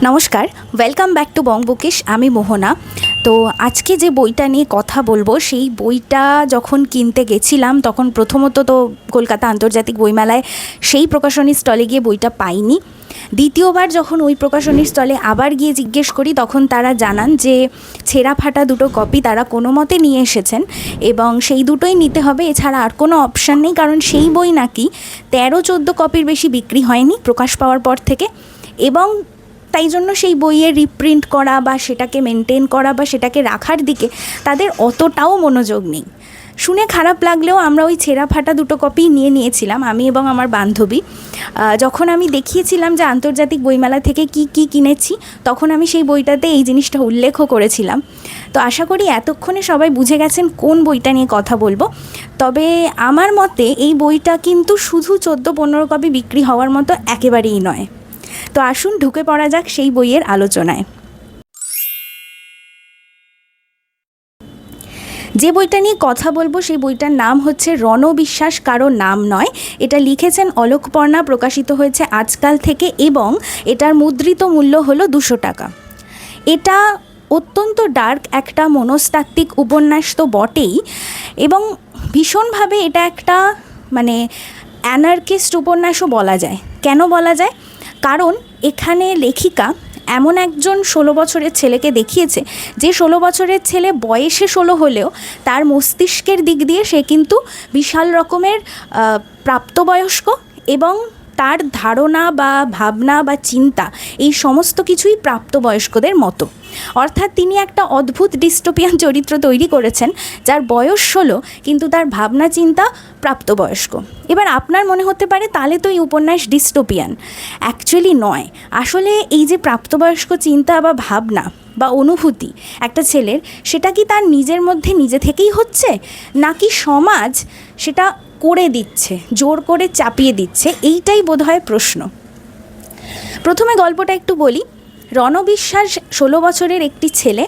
নমস্কার, welcome back to Bong bookish. আমি মোহনা। তো আজকে যে বইটা নিয়ে কথা বলবো, সেই বইটা যখন কিনতে গেছিলাম তখন প্রথমত তো কলকাতা আন্তর্জাতিক বইমেলায় সেই প্রকাশনী স্টলে গিয়ে বইটা পাইনি। দ্বিতীয়বার যখন ওই প্রকাশনী স্টলে আবার গিয়ে জিজ্ঞেস করি, তখন তারা জানান যে ছেঁড়া ফাটা দুটো কপি তারা কোনো মতে নিয়ে এসেছেন এবং সেই দুটোই নিতে হবে, এছাড়া আর কোনো অপশান নেই। কারণ সেই বই নাকি 13-14 কপির বেশি বিক্রি হয়নি প্রকাশ পাওয়ার পর থেকে, এবং তাই জন্য সেই বইয়ের রিপ্রিন্ট করা বা সেটাকে মেনটেন করা বা সেটাকে রাখার দিকে তাদের অতটাও মনোযোগ নেই। শুনে খারাপ লাগলেও আমরা ওই ছেঁড়া ফাটা দুটো কপি নিয়েছিলাম, আমি এবং আমার বান্ধবী। যখন আমি দেখিয়েছিলাম যে আন্তর্জাতিক বইমেলা থেকে কি কিনেছি, তখন আমি সেই বইটাতে এই জিনিসটা উল্লেখও করেছিলাম। তো আশা করি এতক্ষণে সবাই বুঝে গেছেন কোন বইটা নিয়ে কথা বলবো। তবে আমার মতে এই বইটা কিন্তু শুধু 14-15 কপি বিক্রি হওয়ার মতো একেবারেই নয়। তো আসুন ঢুকে পড়া যাক সেই বইয়ের আলোচনায়। যে বইটা নিয়ে কথা বলবো সেই বইটার নাম হচ্ছে রণবিশ্বাস কারো নাম নয়। এটা লিখেছেন অলোকপর্ণা, প্রকাশিত হয়েছে আজকাল থেকে এবং এটার মুদ্রিত মূল্য হলো 200 টাকা। এটা অত্যন্ত ডার্ক একটা মনস্তাত্ত্বিক উপন্যাস তো বটেই, এবং ভীষণভাবে এটা একটা অ্যানার্কিস্ট উপন্যাসও বলা যায়। কেন বলা যায়? কারণ এখানে লেখিকা এমন একজন 16 বছরের ছেলেকে দেখিয়েছে, যে 16 বছরের ছেলে বয়সে 16 হলেও তার মস্তিষ্কের দিক দিয়ে সে কিন্তু বিশাল রকমের প্রাপ্তবয়স্ক, এবং তার ধারণা বা ভাবনা বা চিন্তা এই সমস্ত কিছুই প্রাপ্তবয়স্কদের মতো। অর্থাৎ তিনি একটা অদ্ভুত ডিস্টোপিয়ান চরিত্র তৈরি করেছেন, যার বয়স 16 কিন্তু তার ভাবনা চিন্তা প্রাপ্তবয়স্ক। এবার আপনার মনে হতে পারে তাহলে তো এই উপন্যাস ডিস্টোপিয়ান। অ্যাকচুয়ালি নয়। আসলে এই যে প্রাপ্তবয়স্ক চিন্তা বা ভাবনা বা অনুভূতি একটা ছেলের, সেটা কি তার নিজের মধ্যে নিজে থেকেই হচ্ছে, নাকি সমাজ সেটা করে দিচ্ছে, জোর করে চাপিয়ে দিচ্ছে? এইটাই বোধহয় প্রশ্ন। প্রথমে গল্পটা একটু বলি। রণবিশ্বাস 16 বছরের একটি ছেলে।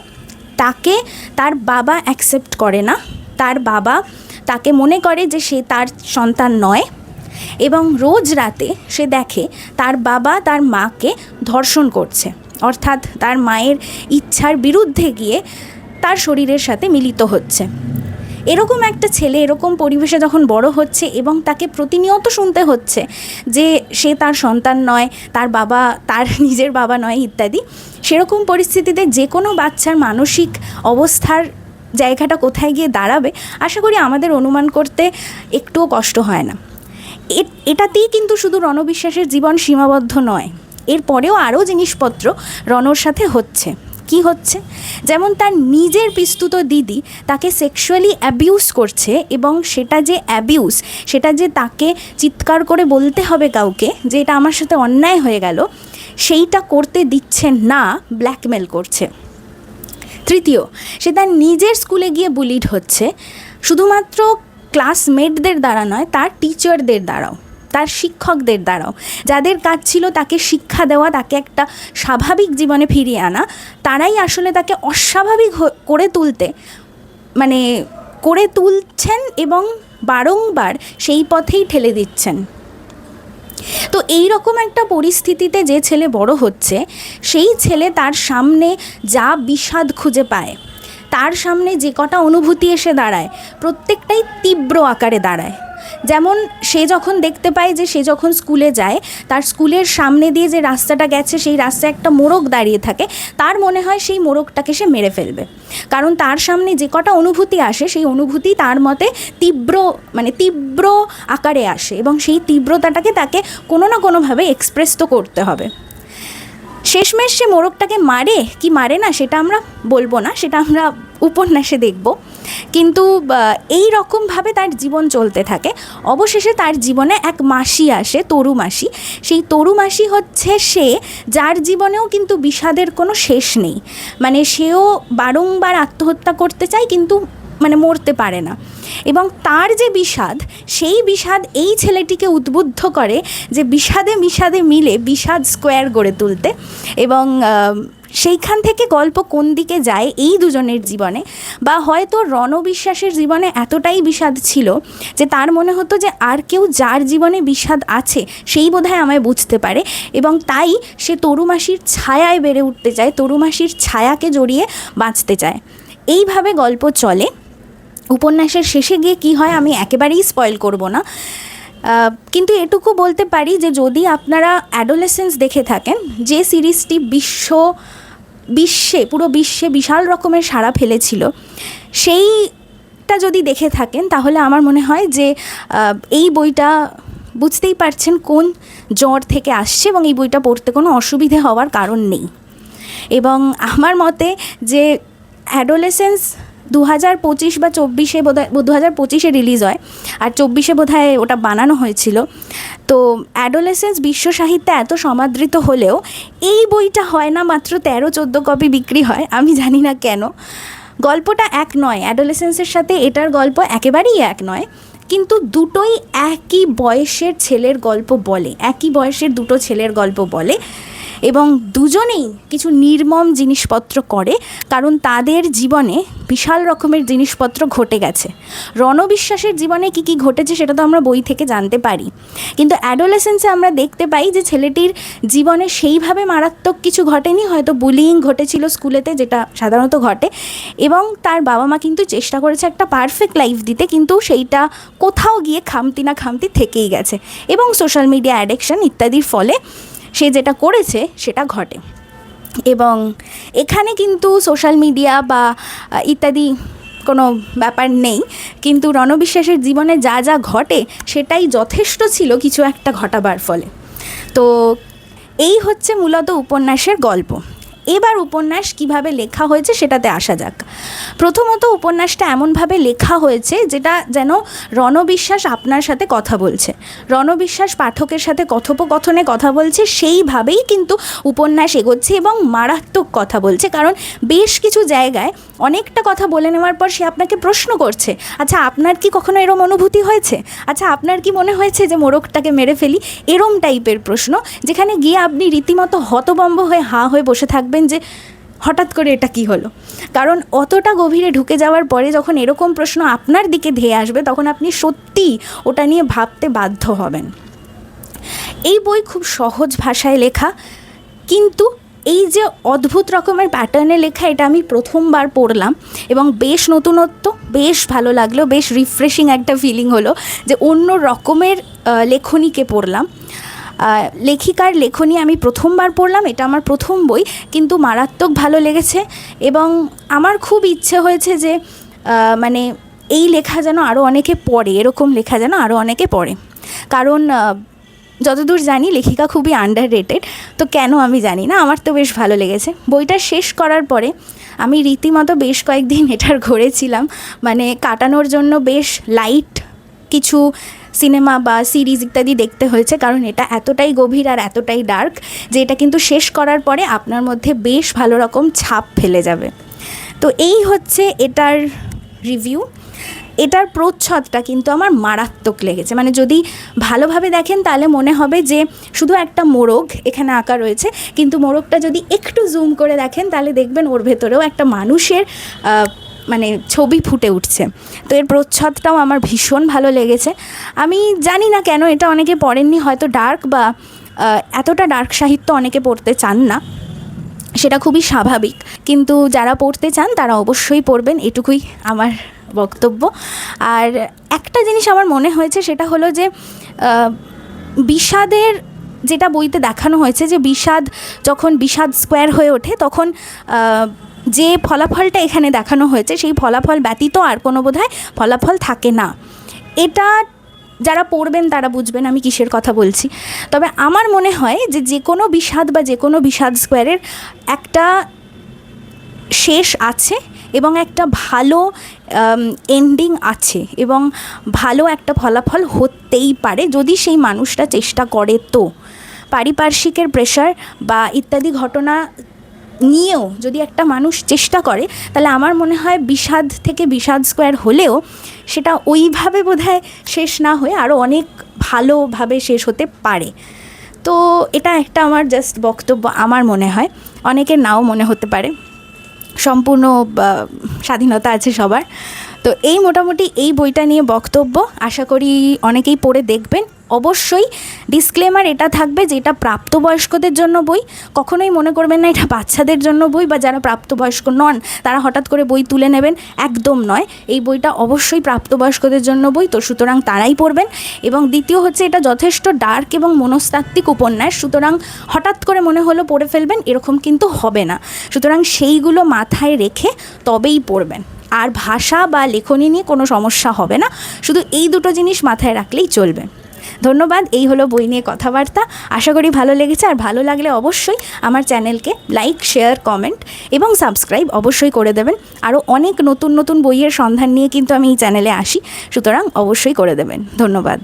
তাকে তার বাবা অ্যাকসেপ্ট করে না। তার বাবা তাকে মনে করে যে সে তার সন্তান নয়, এবং রোজ রাতে সে দেখে তার বাবা তার মাকে ধর্ষণ করছে, অর্থাৎ তার মায়ের ইচ্ছার বিরুদ্ধে গিয়ে তার শরীরের সাথে মিলিত হচ্ছে। এরকম একটা ছেলে এরকম পরিবেশে যখন বড় হচ্ছে এবং তাকে প্রতিনিয়ত শুনতে হচ্ছে যে সে তার সন্তান নয়, তার বাবা তার নিজের বাবা নয় ইত্যাদি, সেরকম পরিস্থিতিতে যে কোনো বাচ্চার মানসিক অবস্থার জায়গাটা কোথায় গিয়ে দাঁড়াবে আশা করি আমাদের অনুমান করতে একটুও কষ্ট হয় না। এটাতেই কিন্তু শুধু রণবিশ্বাসের জীবন সীমাবদ্ধ নয়, এরপরেও আরও জিনিসপত্র রণর সাথে হচ্ছে। কি হচ্ছে? যেমন তার নিজের পিস্তুত দিদি তাকে সেক্সুয়ালি অ্যাবিউজ করছে, এবং সেটা যে অ্যাবিউজ, সেটা যে তাকে চিৎকার করে বলতে হবে কাউকে যে এটা আমার সাথে অন্যায় হয়ে গেল, সেইটা করতে দিচ্ছে না, ব্ল্যাকমেল করছে। তৃতীয়, সে তার নিজের স্কুলে গিয়ে বুলিড হচ্ছে, শুধুমাত্র ক্লাসমেটদের দ্বারা নয়, তার টিচারদের দ্বারাও, তার শিক্ষকদের দ্বারাও, যাদের কাজ ছিল তাকে শিক্ষা দেওয়া, তাকে একটা স্বাভাবিক জীবনে ফিরিয়ে আনা, তারাই আসলে তাকে অস্বাভাবিক করে তুলছেন এবং বারংবার সেই পথেই ঠেলে দিচ্ছেন। তো এই রকম একটা পরিস্থিতিতে যে ছেলে বড় হচ্ছে, সেই ছেলে তার সামনে যা বিষাদ খুঁজে পায়, তার সামনে যে কটা অনুভূতি এসে দাঁড়ায়, প্রত্যেকটাই তীব্র আকারে দাঁড়ায়। যেমন সে যখন দেখতে পায় যে সে যখন স্কুলে যায়, তার স্কুলের সামনে দিয়ে যে রাস্তাটা গেছে সেই রাস্তায় একটা মোড়ক দাঁড়িয়ে থাকে, তার মনে হয় সেই মোড়কটাকে সে মেরে ফেলবে। কারণ তার সামনে যে কটা অনুভূতি আসে, সেই অনুভূতি তার মতে তীব্র আকারে আসে, এবং সেই তীব্রতাটাকে তাকে কোনো না কোনোভাবে এক্সপ্রেস তো করতে হবে। শেষমেশ সে মোড়কটাকে মারে কি মারে না সেটা আমরা বলবো না, সেটা আমরা উপন্যাসে দেখব। কিন্তু এই রকমভাবে তার জীবন চলতে থাকে। অবশেষে তার জীবনে এক মাসি আসে, তরু মাসি। সেই তরু মাসি হচ্ছে সে, যার জীবনেও কিন্তু বিষাদের কোনো শেষ নেই। সেও বারংবার আত্মহত্যা করতে চায়, কিন্তু মরতে পারে না। এবং তার যে বিষাদ, সেই বিষাদ এই ছেলেটিকে উদ্বুদ্ধ করে যে বিষাদে মিলে বিষাদ স্কোয়ার গড়ে তুলতে, এবং সেইখান থেকে গল্প কোন দিকে যায় এই দুজনের জীবনে, বা হয়তো রণবিশ্বাসের জীবনে এতটাই বিষাদ ছিল যে তার মনে হতো যে আর কেউ যার জীবনে বিষাদ আছে সেই বোধহয় আমায় বুঝতে পারে, এবং তাই সে তরুমাসির ছায়ায় বেড়ে উঠতে চায়, তরুমাসির ছায়াকে জড়িয়ে বাঁচতে চায়। এইভাবে গল্প চলে। উপন্যাসের শেষে গিয়ে কী হয় আমি একেবারেই স্পয়েল করব না, কিন্তু এটুকু বলতে পারি যে যদি আপনারা অ্যাডোলেসেন্স দেখে থাকেন, যে সিরিজটি পুরো বিশ্বে বিশাল রকমের সাড়া ফেলেছিল, সেইটা যদি দেখে থাকেন তাহলে আমার মনে হয় যে এই বইটা বুঝতেই পারছেন কোন জ্বর থেকে আসছে, এবং এই বইটা পড়তে কোনো অসুবিধে হওয়ার কারণ নেই। এবং আমার মতে যে অ্যাডোলেসেন্স 2025 বা 24 বোধহয় 2025 রিলিজ হয়, আর 24 বোধহয় ওটা বানানো হয়েছিল। তো অ্যাডোলেসেন্স বিশ্ব সাহিত্যে এত সমাদৃত হলেও এই বইটা হয় না, মাত্র 13-14 কপি বিক্রি হয়। আমি জানি না কেন। গল্পটা এক নয়, অ্যাডোলেসেন্সের সাথে এটার গল্প একেবারেই এক নয়, কিন্তু দুটোই একই বয়সের ছেলের গল্প বলে, একই বয়সের দুটো ছেলের গল্প বলে, এবং দুজনেই কিছু নির্মম জিনিসপত্র করে, কারণ তাদের জীবনে বিশাল রকমের জিনিসপত্র ঘটে গেছে। রণবিশ্বাসের জীবনে কী কী ঘটেছে সেটা তো আমরা বই থেকে জানতে পারি, কিন্তু অ্যাডোলেসেন্সে আমরা দেখতে পাই যে ছেলেটির জীবনে সেইভাবে মারাত্মক কিছু ঘটেনি, হয়তো বুলিং ঘটেছিল স্কুলেতে, যেটা সাধারণত ঘটে, এবং তার বাবা মা কিন্তু চেষ্টা করেছে একটা পারফেক্ট লাইফ দিতে, কিন্তু সেইটা কোথাও গিয়ে খামতি না খামতি থেকেই গেছে, এবং সোশ্যাল মিডিয়া অ্যাডিকশন ইত্যাদির ফলে সে যেটা করেছে সেটা ঘটে। এবং এখানে কিন্তু সোশ্যাল মিডিয়া বা ইত্যাদি কোনো ব্যাপার নেই, কিন্তু রণবিশ্বাসের জীবনে যা যা ঘটে সেটাই যথেষ্ট ছিল কিছু একটা ঘটাবার ফলে। তো এই হচ্ছে মূলত উপন্যাসের গল্প। এবার উপন্যাস কিভাবে লেখা হয়েছে সেটাতে আসা যাক। প্রথমত উপন্যাসটা এমনভাবে লেখা হয়েছে যেটা যেন রণবিশ্বাস আপনার সাথে কথা বলছে, রণবিশ্বাস পাঠকের সাথে কথোপকথনে কথা বলছে, সেইভাবেই কিন্তু উপন্যাস এগোচ্ছে এবং মারাত্মক কথা বলছে। কারণ বেশ কিছু জায়গায় অনেকটা কথা বলে নেওয়ার পর সে আপনাকে প্রশ্ন করছে, আচ্ছা আপনার কি কখনো এরম অনুভূতি হয়েছে, আচ্ছা আপনার কি মনে হয়েছে যে মোরগটাকে মেরে ফেলি, এরম টাইপের প্রশ্ন, যেখানে গিয়ে আপনি রীতিমতো হতভম্ব হয়ে হাঁ হয়ে বসে থাকবেন যে হঠাৎ করে এটা কি হলো। কারণ অতটা গভীরে ঢুকে যাওয়ার পরে যখন এরকম প্রশ্ন আপনার দিকে ধেয়ে আসবে তখন আপনি সত্যিই ওটা নিয়ে ভাবতে বাধ্য হবেন। এই বই খুব সহজ ভাষায় লেখা, কিন্তু এই যে অদ্ভুত রকমের প্যাটার্নে লেখা, এটা আমি প্রথমবার পড়লাম এবং বেশ নতুনত্ব, বেশ ভালো লাগলো, বেশ রিফ্রেশিং একটা ফিলিং হলো যে অন্য রকমের লেখনীকে পড়লাম। লেখিকার লেখনী আমি প্রথমবার পড়লাম, এটা আমার প্রথম বই, কিন্তু মারাত্মক ভালো লেগেছে। এবং আমার খুব ইচ্ছে হয়েছে যে মানে এই লেখা যেন আরও অনেকে পড়ে, এরকম লেখা যেন আরও অনেকে পড়ে। কারণ যতদূর জানি লেখিকা খুবই আন্ডাররেটেড, তো কেন আমি জানি না, আমার তো বেশ ভালো লেগেছে। বইটা শেষ করার পরে আমি রীতিমতো বেশ কয়েকদিন এটার ঘুরেছিলাম, মানে কাটানোর জন্য বেশ লাইট কিছু সিনেমা বা সিরিজ ইত্যাদি দেখতে হয়েছে, কারণ এটা এতটাই গভীর আর এতটাই ডার্ক যে এটা কিন্তু শেষ করার পরে আপনার মধ্যে বেশ ভালো রকম ছাপ ফেলে যাবে। তো এই হচ্ছে এটার রিভিউ। এটার প্রচ্ছদটা কিন্তু আমার মারাত্মক লেগেছে, মানে যদি ভালোভাবে দেখেন তাহলে মনে হবে যে শুধু একটা মোরগ এখানে আঁকা রয়েছে, কিন্তু মোরগটা যদি একটু জুম করে দেখেন তাহলে দেখবেন ওর ভেতরেও একটা মানুষের মানে ছবি ফুটে উঠছে। তো এর প্রচ্ছদটাও আমার ভীষণ ভালো লেগেছে। আমি জানি না কেন এটা অনেকে পড়েননি, হয়তো ডার্ক বা এতটা ডার্ক সাহিত্য অনেকে পড়তে চান না, সেটা খুবই স্বাভাবিক, কিন্তু যারা পড়তে চান তারা অবশ্যই পড়বেন, এটুকুই আমার বক্তব্য। আর একটা জিনিস আমার মনে হয়েছে সেটা হলো যে বিষাদের যেটা বইতে দেখানো হয়েছে, যে বিষাদ যখন বিষাদ স্কোয়ার হয়ে ওঠে তখন যে ফলাফলটা এখানে দেখানো হয়েছে সেই ফলাফল ব্যতীত আর কোনো বোধহয় ফলাফল থাকে না। এটা যারা পড়বেন তারা বুঝবেন আমি কিসের কথা বলছি। তবে আমার মনে হয় যে যে কোনো বিষাদ বা যে কোনো বিষাদ স্কোয়ারের একটা শেষ আছে এবং একটা ভালো এন্ডিং আছে এবং ভালো একটা ফলাফল হতেই পারে যদি সেই মানুষটা চেষ্টা করে। তো পারিপার্শ্বিকের প্রেশার বা ইত্যাদি ঘটনা নিয়েও যদি একটা মানুষ চেষ্টা করে তাহলে আমার মনে হয় বিষাদ থেকে বিষাদ স্কোয়ার হলেও সেটা ওইভাবে বোধহয় শেষ না হয়ে আরও অনেক ভালোভাবে শেষ হতে পারে। তো তো এটা একটা আমার জাস্ট বক্তব্য, আমার মনে হয়, অনেকের নাও মনে হতে পারে, সম্পূর্ণ স্বাধীনতা আছে সবার। তো এই মোটামুটি এই বইটা নিয়ে বক্তব্য, আশা করি অনেকেই পড়ে দেখবেন। অবশ্যই ডিসক্লেমার এটা থাকবে যে এটা প্রাপ্তবয়স্কদের জন্য বই, কখনোই মনে করবেন না এটা বাচ্চাদের জন্য বই বা যারা প্রাপ্তবয়স্ক নন তারা হঠাৎ করে বই তুলে নেবেন, একদম নয়। এই বইটা অবশ্যই প্রাপ্তবয়স্কদের জন্য বই, তো সুতরাং তারাই পড়বেন। এবং দ্বিতীয় হচ্ছে এটা যথেষ্ট ডার্ক এবং মনস্তাত্ত্বিক উপন্যাস, সুতরাং হঠাৎ করে মনে হলো পড়ে ফেলবেন এরকম কিন্তু হবে না, সুতরাং সেইগুলো মাথায় রেখে তবেই পড়বেন। আর ভাষা বা লেখনী নিয়ে কোনো সমস্যা হবে না, শুধু এই দুটো জিনিস মাথায় রাখলেই চলবে। ধন্যবাদ। এই হলো বই নিয়ে কথাবার্তা, আশা করি ভালো লেগেছে। আর ভালো লাগলে অবশ্যই আমার চ্যানেলকে লাইক, শেয়ার, কমেন্ট এবং সাবস্ক্রাইব অবশ্যই করে দেবেন। আরও অনেক নতুন নতুন বইয়ের সন্ধান নিয়ে কিন্তু আমি এই চ্যানেলে আসি, সুতরাং অবশ্যই করে দেবেন। ধন্যবাদ।